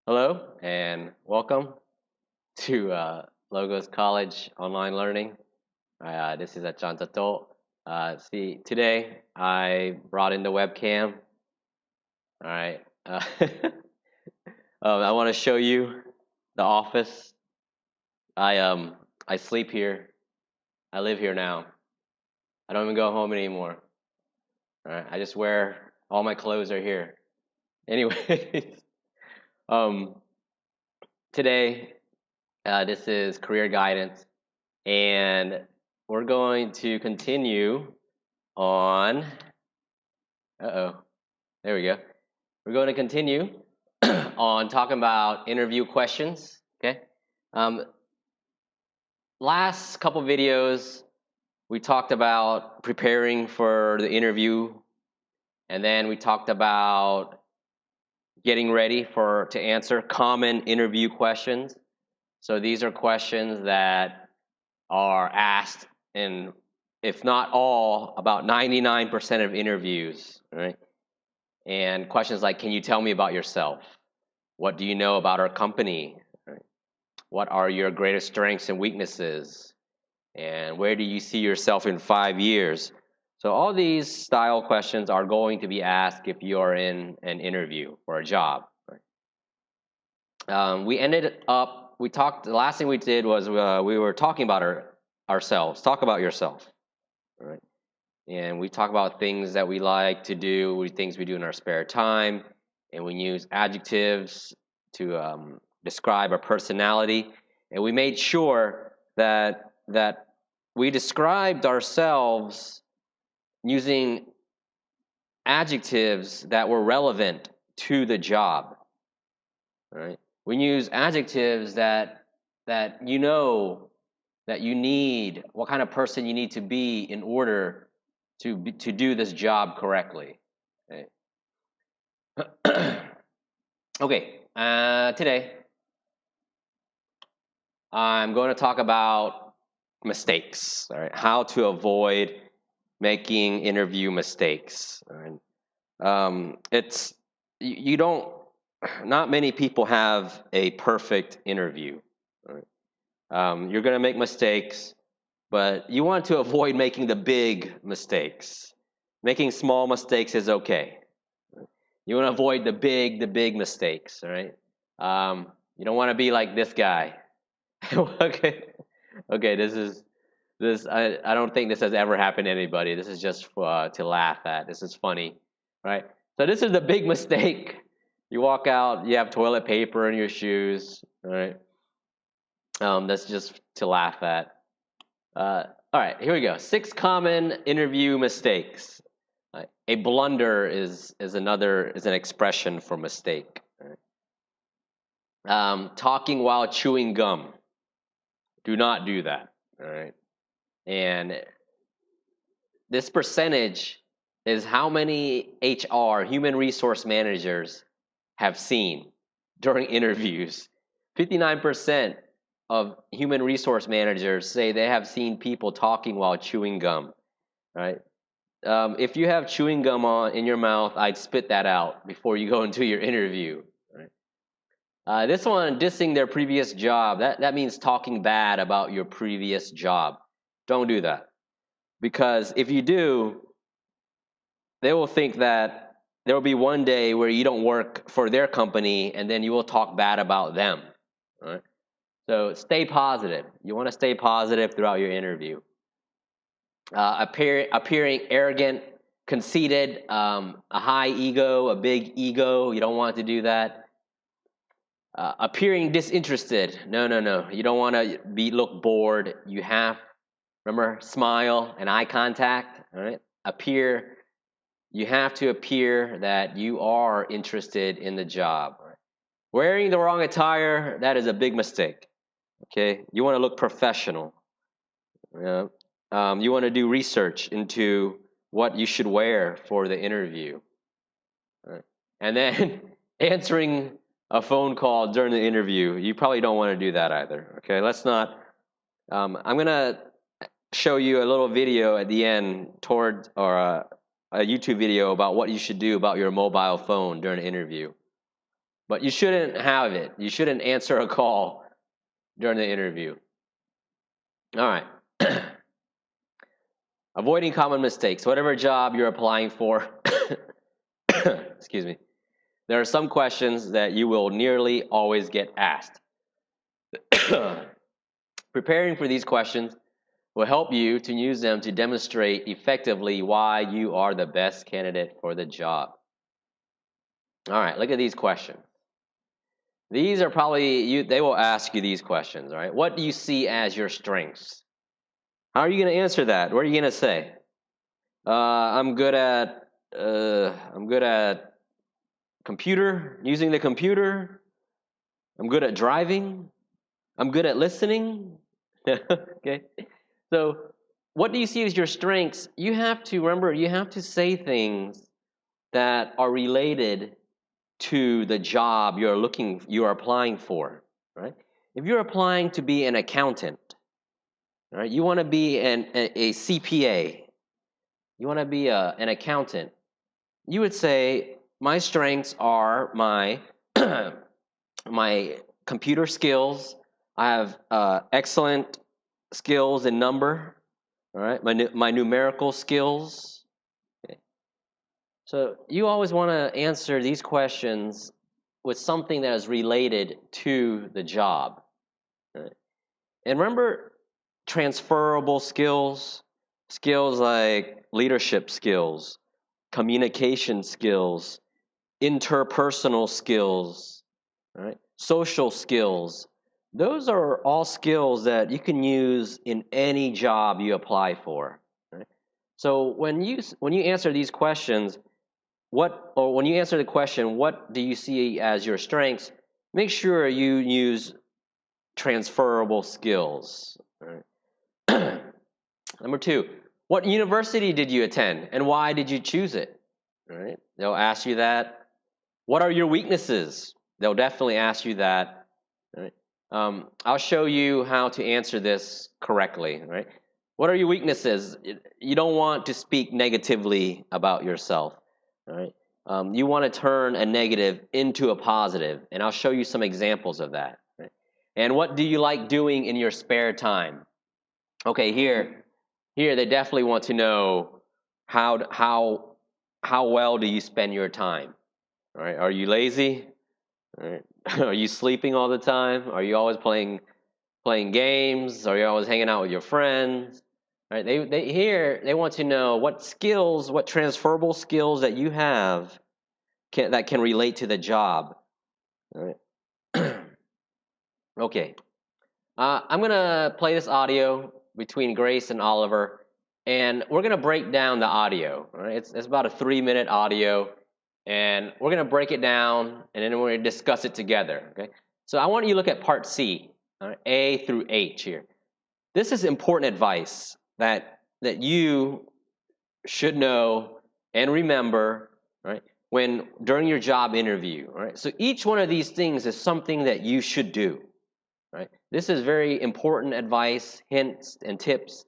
Hello and welcome to Logos College Online Learning. This is Achanta To. Today I brought in the webcam. All right. I want to show you the office. I sleep here. I live here now. I don't even go home anymore. All right. I just wear all my clothes are here. Anyways, um, today this is career guidance. And we're going to continue on. There we go. We're going to continue on talking about interview questions. Okay. Um, Last couple videos, we talked about preparing for the interview, and then we talked about getting ready to answer common interview questions. So these are questions that are asked in, if not all, about 99% of interviews, right? And questions like, can you tell me about yourself? What do you know about our company? Right? What are your greatest strengths and weaknesses? And where do you see yourself in 5 years? So all these style questions are going to be asked if you are in an interview or a job. Right? The last thing we did was we were talking about ourselves. Talk about yourself. Right? And we talk about things that we like to do, things we do in our spare time, and we use adjectives to describe our personality. And we made sure that we described ourselves using adjectives that were relevant to the job. Right? We use adjectives that you know that you need, what kind of person you need to be in order to do this job correctly. Okay. Okay. Today I'm going to talk about mistakes. All right, how to avoid making interview mistakes. All right. It's you don't. Not many people have a perfect interview. All right. You're going to make mistakes, but you want to avoid making the big mistakes. Making small mistakes is okay. You want to avoid the big mistakes, all right? You don't want to be like this guy. Okay, okay. I don't think this has ever happened to anybody. This is just to laugh at. This is funny, right? So this is the big mistake. You walk out, you have toilet paper in your shoes, all right? That's just to laugh at. All right, here we go. 6 common interview mistakes. A blunder is an expression for mistake. Talking while chewing gum. Do not do that. All right. And this percentage is how many HR, human resource managers, have seen during interviews. 59% of human resource managers say they have seen people talking while chewing gum. Right? If you have chewing gum in your mouth, I'd spit that out before you go into your interview. Right? This one, dissing their previous job, that means talking bad about your previous job. Don't do that. Because if you do, they will think that there will be one day where you don't work for their company and then you will talk bad about them. Right? So stay positive. You want to stay positive throughout your interview. Appearing arrogant, conceited, a high ego, a big ego. You don't want to do that. Appearing disinterested. No, no, no. You don't want to look bored. You have, remember, smile and eye contact. All right. You have to appear that you are interested in the job. Right? Wearing the wrong attire, that is a big mistake. Okay. You want to look professional. Yeah. You want to do research into what you should wear for the interview. Right? And then answering a phone call during the interview, you probably don't want to do that either. Okay, let's not. I'm going to show you a little video at the end or a YouTube video about what you should do about your mobile phone during an interview. but you shouldn't have it. You shouldn't answer a call during the interview. All right. Avoiding common mistakes. Whatever job you're applying for, excuse me, there are some questions that you will nearly always get asked. Preparing for these questions will help you to use them to demonstrate effectively why you are the best candidate for the job. All right, look at these questions. These are probably, they will ask you these questions, all right? What do you see as your strengths? How are you going to answer that? What are you going to say? I'm good at using the computer. I'm good at driving. I'm good at listening. Okay. So what do you see as your strengths? You have to remember, you have to say things that are related to the job you're applying for, right? If you're applying to be an accountant, right? You want to be a CPA. You want to be an accountant. You would say, my strengths are my my computer skills. I have excellent skills in number. All right, my numerical skills. Okay. So you always want to answer these questions with something that is related to the job. Right? And remember, transferable skills, skills like leadership skills, communication skills, interpersonal skills, right? Social skills. Those are all skills that you can use in any job you apply for. Right? So when you answer these questions, when you answer the question, what do you see as your strengths? Make sure you use transferable skills. Right? Number 2, what university did you attend and why did you choose it? All right? They'll ask you that. What are your weaknesses? They'll definitely ask you that. Right? I'll show you how to answer this correctly. Right? What are your weaknesses? You don't want to speak negatively about yourself. Right? You want to turn a negative into a positive, and I'll show you some examples of that. Right? And what do you like doing in your spare time? Okay, here they definitely want to know how well do you spend your time. All right? Are you lazy? All right? Are you sleeping all the time? Are you always playing games? Are you always hanging out with your friends? All right? They want to know what skills, what transferable skills that you have that can relate to the job. All right? Okay. I'm gonna play this audio between Grace and Oliver, and we're gonna break down the audio. All right? It's about a 3-minute audio. And we're going to break it down, and then we're going to discuss it together, okay? So I want you to look at part C, A through H here. This is important advice that you should know and remember, right, during your job interview, right? So each one of these things is something that you should do, right? This is very important advice, hints, and tips.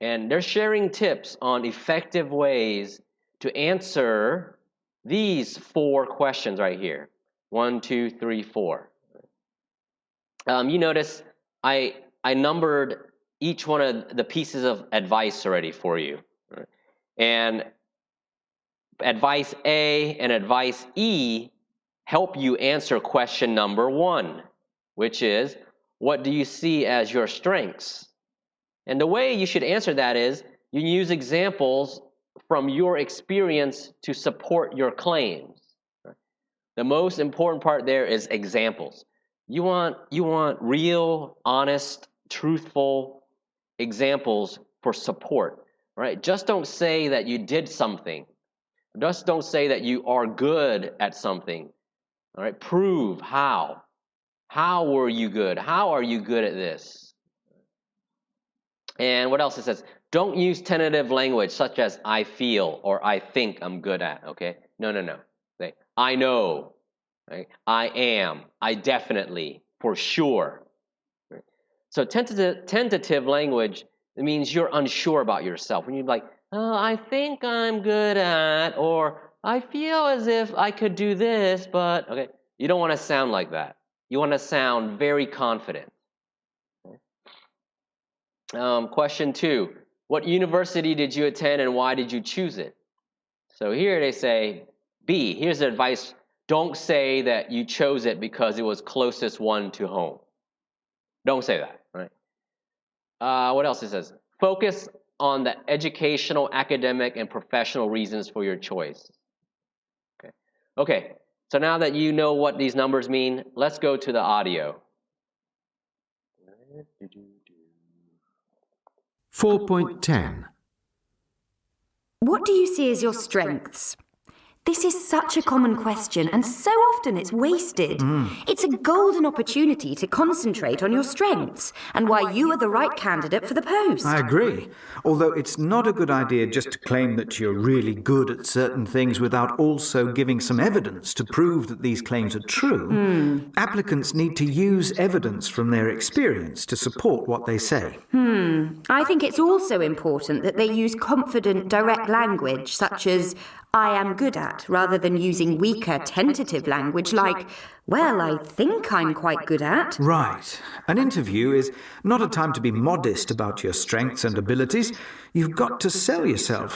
And they're sharing tips on effective ways to answer these 4 questions right here. 1, 2, 3, 4. You notice I numbered each one of the pieces of advice already for you. Right? And advice A and advice E help you answer question number 1, which is, what do you see as your strengths? And the way you should answer that is, you use examples from your experience to support your claims. The most important part there is examples. You want real, honest, truthful examples for support, right? Just don't say that you did something. Just don't say that you are good at something. All right? Prove how. How were you good? How are you good at this? And what else it says? Don't use tentative language such as I feel or I think I'm good at, okay? No. Say, I know, right? I am, I definitely, for sure. Right? So tentative language, it means you're unsure about yourself. When you're like, oh, I think I'm good at, or I feel as if I could do this, but, okay. You don't want to sound like that. You want to sound very confident. Question 2, what university did you attend and why did you choose it? So here they say, B, here's the advice. Don't say that you chose it because it was closest one to home. Don't say that, right? What else it says? Focus on the educational, academic, and professional reasons for your choice. Okay, so now that you know what these numbers mean, let's go to the audio. 4.10. What do you see as your strengths? This is such a common question, and so often it's wasted. It's a golden opportunity to concentrate on your strengths and why you are the right candidate for the post. I agree. Although it's not a good idea just to claim that you're really good at certain things without also giving some evidence to prove that these claims are true. Applicants need to use evidence from their experience to support what they say. I think it's also important that they use confident, direct language, such as I am good at, rather than using weaker, tentative language like, well, I think I'm quite good at. Right. An interview is not a time to be modest about your strengths and abilities. You've got to sell yourself.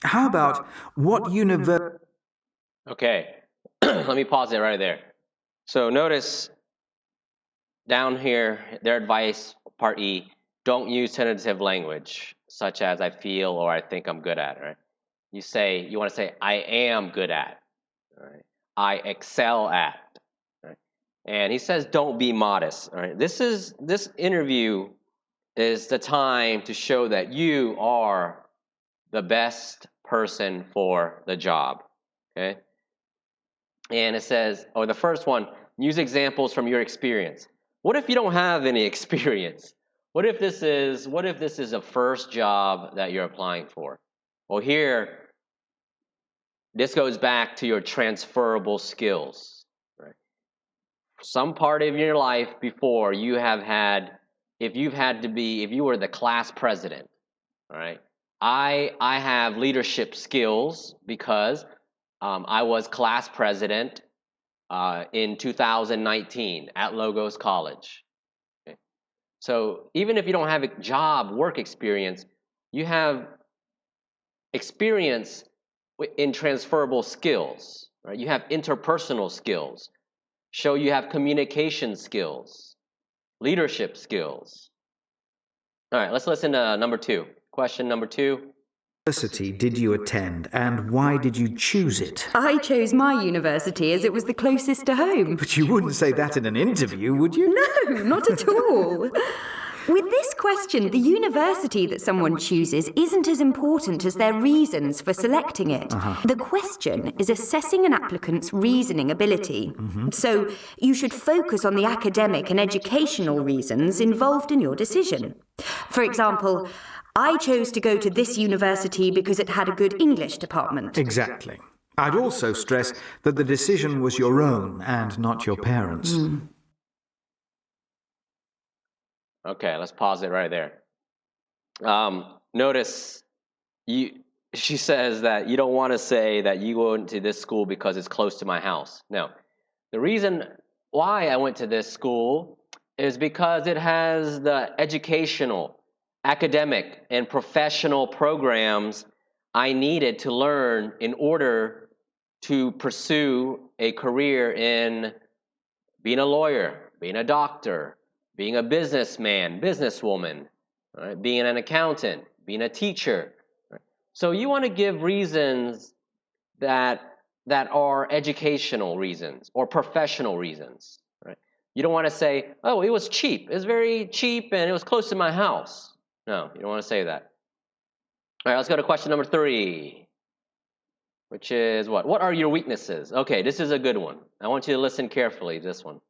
How about what university... Okay, let me pause it right there. So notice down here, their advice, part E, don't use tentative language, such as I feel or I think I'm good at, right? You want to say, I am good at, right? I excel at, right? And he says, don't be modest, right? This interview is the time to show that you are the best person for the job, okay? And it says, the first one, use examples from your experience. What if you don't have any experience? What if this is a first job that you're applying for? Well, here, this goes back to your transferable skills, right? Some part of your life before you have had, if you were the class president, all right? I have leadership skills because I was class president in 2019 at Logos College. Okay? So even if you don't have work experience, you have experience in transferable skills, right? You have interpersonal skills. Show you have communication skills, leadership skills. All right, let's listen to number 2. Question number 2. University did you attend and why did you choose it? I chose my university as it was the closest to home. But you wouldn't say that in an interview, would you? No, not at all. With this question, the university that someone chooses isn't as important as their reasons for selecting it. The question is assessing an applicant's reasoning ability. So you should focus on the academic and educational reasons involved in your decision. For example, I chose to go to this university because it had a good English department. Exactly. I'd also stress that the decision was your own and not your parents'. Okay, let's pause it right there. Notice she says that you don't want to say that you went to this school because it's close to my house. No. The reason why I went to this school is because it has the educational, academic, and professional programs I needed to learn in order to pursue a career in being a lawyer, being a doctor, being a businessman, businesswoman, right? Being an accountant, being a teacher. Right? So you want to give reasons that are educational reasons or professional reasons. Right? You don't want to say, oh, it was cheap. It was very cheap and it was close to my house. No, you don't want to say that. All right, let's go to question number 3, which is what? What are your weaknesses? Okay, this is a good one. I want you to listen carefully to this one.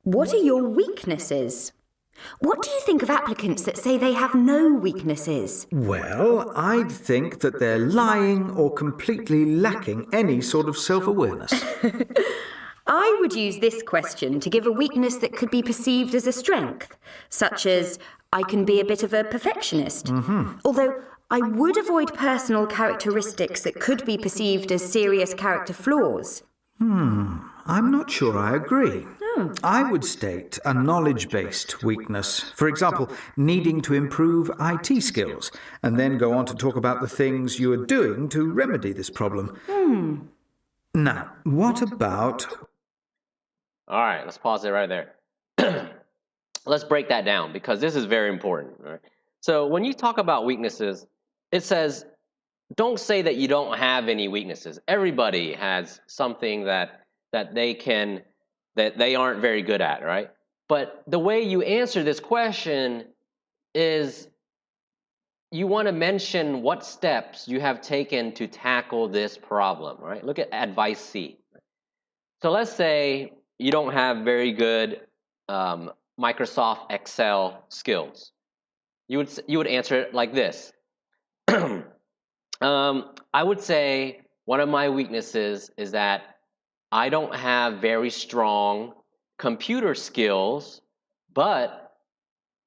What are your weaknesses? What do you think of applicants that say they have no weaknesses? Well, I'd think that they're lying or completely lacking any sort of self-awareness. I would use this question to give a weakness that could be perceived as a strength, such as, I can be a bit of a perfectionist. Although I would avoid personal characteristics that could be perceived as serious character flaws. I'm not sure I agree. I would state a knowledge-based weakness. For example, needing to improve IT skills, and then go on to talk about the things you are doing to remedy this problem. Now, what about... All right, let's pause it right there. Let's break that down because this is very important. Right? So when you talk about weaknesses, it says, don't say that you don't have any weaknesses. Everybody has something that they aren't very good at, right? But the way you answer this question is you want to mention what steps you have taken to tackle this problem, right? Look at advice C. So let's say you don't have very good Microsoft Excel skills. You would answer it like this. I would say one of my weaknesses is that I don't have very strong computer skills, but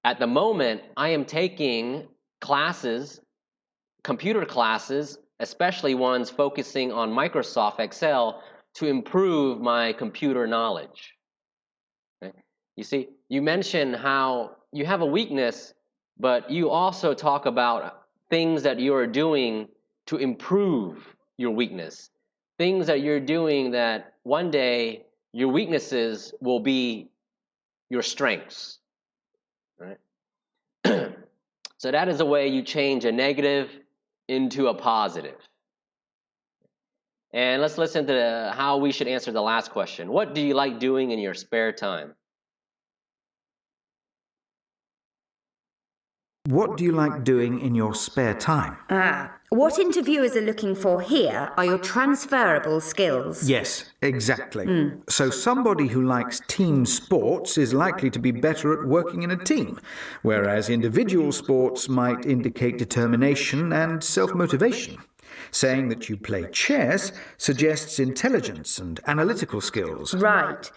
at the moment I am taking classes, computer classes, especially ones focusing on Microsoft Excel to improve my computer knowledge. Okay? You see, you mention how you have a weakness, but you also talk about things that you are doing to improve your weakness. Things that you're doing that one day your weaknesses will be your strengths. Right? So that is a way you change a negative into a positive. And let's listen to how we should answer the last question. What do you like doing in your spare time? What do you like doing in your spare time? What interviewers are looking for here are your transferable skills. Yes, exactly. So somebody who likes team sports is likely to be better at working in a team, whereas individual sports might indicate determination and self-motivation. Saying that you play chess suggests intelligence and analytical skills. Right.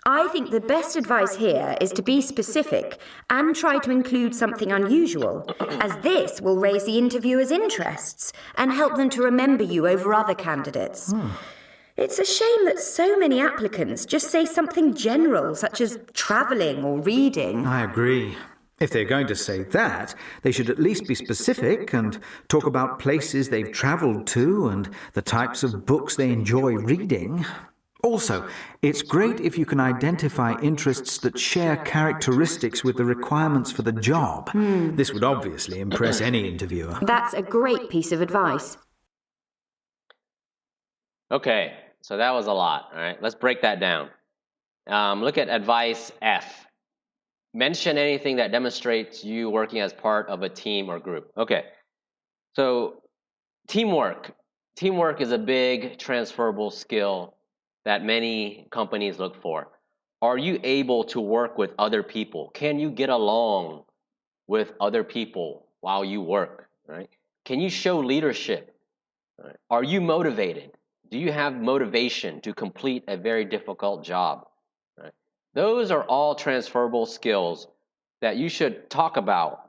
I think the best advice here is to be specific and try to include something unusual, as this will raise the interviewer's interests and help them to remember you over other candidates. It's a shame that so many applicants just say something general, such as travelling or reading. I agree. If they're going to say that, they should at least be specific and talk about places they've travelled to and the types of books they enjoy reading. Also, it's great if you can identify interests that share characteristics with the requirements for the job. This would obviously impress any interviewer. That's a great piece of advice. Okay, so that was a lot. All right, let's break that down. Look at advice F. Mention anything that demonstrates you working as part of a team or group. Okay, so teamwork. Teamwork is a big transferable skill that many companies look for. Are you able to work with other people? Can you get along with other people while you work? Right? Can you show leadership? Right? Are you motivated? Do you have motivation to complete a very difficult job? Right? Those are all transferable skills that you should talk about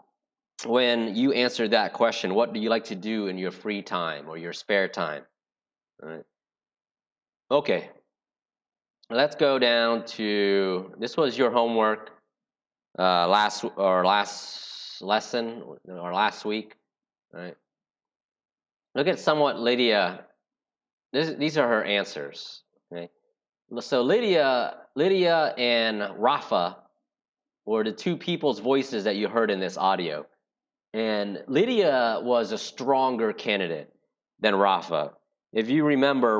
when you answer that question. What do you like to do in your free time or your spare time? Right? Okay. Let's go down to, this was your homework last lesson or last week. Right? Look at somewhat Lydia. These are her answers. Okay? So Lydia and Rafa were the two people's voices that you heard in this audio. And Lydia was a stronger candidate than Rafa. If you remember,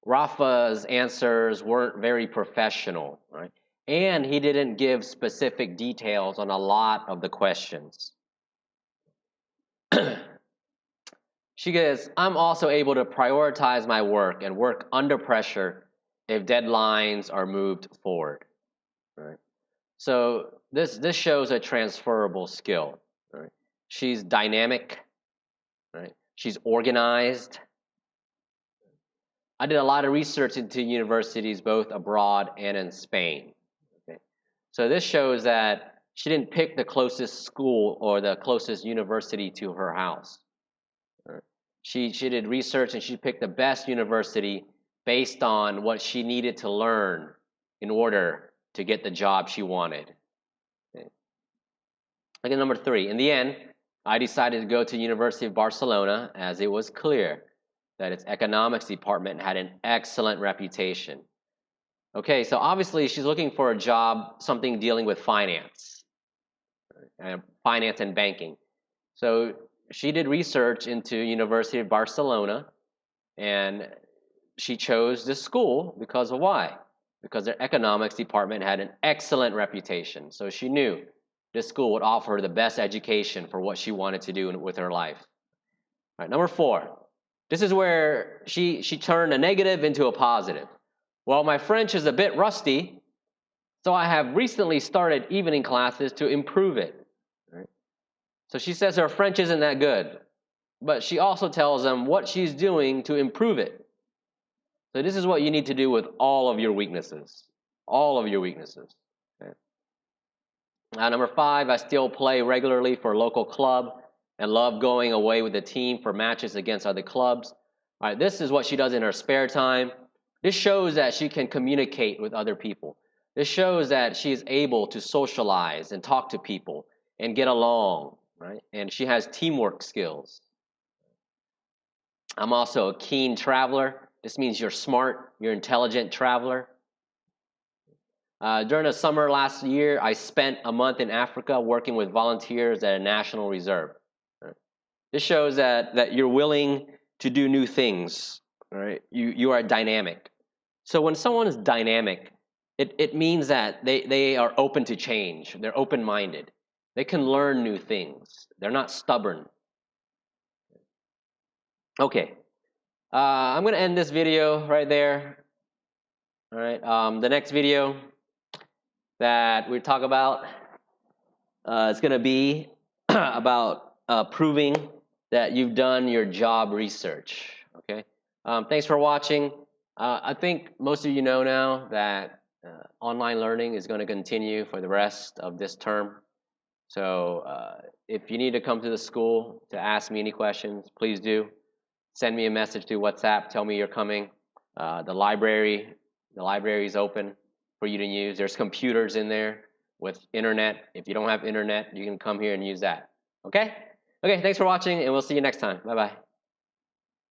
Rafa's answers weren't very professional, right? And he didn't give specific details on a lot of the questions. She goes, I'm also able to prioritize my work and work under pressure if deadlines are moved forward. Right? So this shows a transferable skill. Right? She's dynamic. Right? She's organized. I did a lot of research into universities both abroad and in Spain. Okay? So this shows that she didn't pick the closest school or the closest university to her house. Right? She did research and she picked the best university based on what she needed to learn in order to get the job she wanted. Okay. Look at number 3. In the end, I decided to go to University of Barcelona as it was clear that its economics department had an excellent reputation. Okay, so obviously she's looking for a job, something dealing with finance and banking. So she did research into University of Barcelona, and she chose this school because of why? Because their economics department had an excellent reputation. So she knew this school would offer her the best education for what she wanted to do with her life. All right, number 4. This is where she turned a negative into a positive. Well, my French is a bit rusty, so I have recently started evening classes to improve it. Right? So she says her French isn't that good, but she also tells them what she's doing to improve it. So this is what you need to do with all of your weaknesses. All of your weaknesses. Okay? Number 5, I still play regularly for a local club and love going away with the team for matches against other clubs. All right, this is what she does in her spare time. This shows that she can communicate with other people. This shows that she is able to socialize and talk to people and get along, right? And she has teamwork skills. I'm also a keen traveler. This means you're smart, you're an intelligent traveler. During the summer last year, I spent a month in Africa working with volunteers at a national reserve. Right? This shows that you're willing to do new things. Right? You are dynamic. So when someone is dynamic, it means that they are open to change. They're open-minded. They can learn new things. They're not stubborn. Okay. I'm going to end this video right there. All right. The next video that we talk about is going to be about proving that you've done your job research. Okay. Thanks for watching. I think most of you know now that online learning is going to continue for the rest of this term. So if you need to come to the school to ask me any questions, please do. Send me a message through WhatsApp. Tell me you're coming. The library is open for you to use. There's computers in there with internet. If you don't have internet, you can come here and use that. Okay? Okay, thanks for watching, and we'll see you next time. Bye-bye.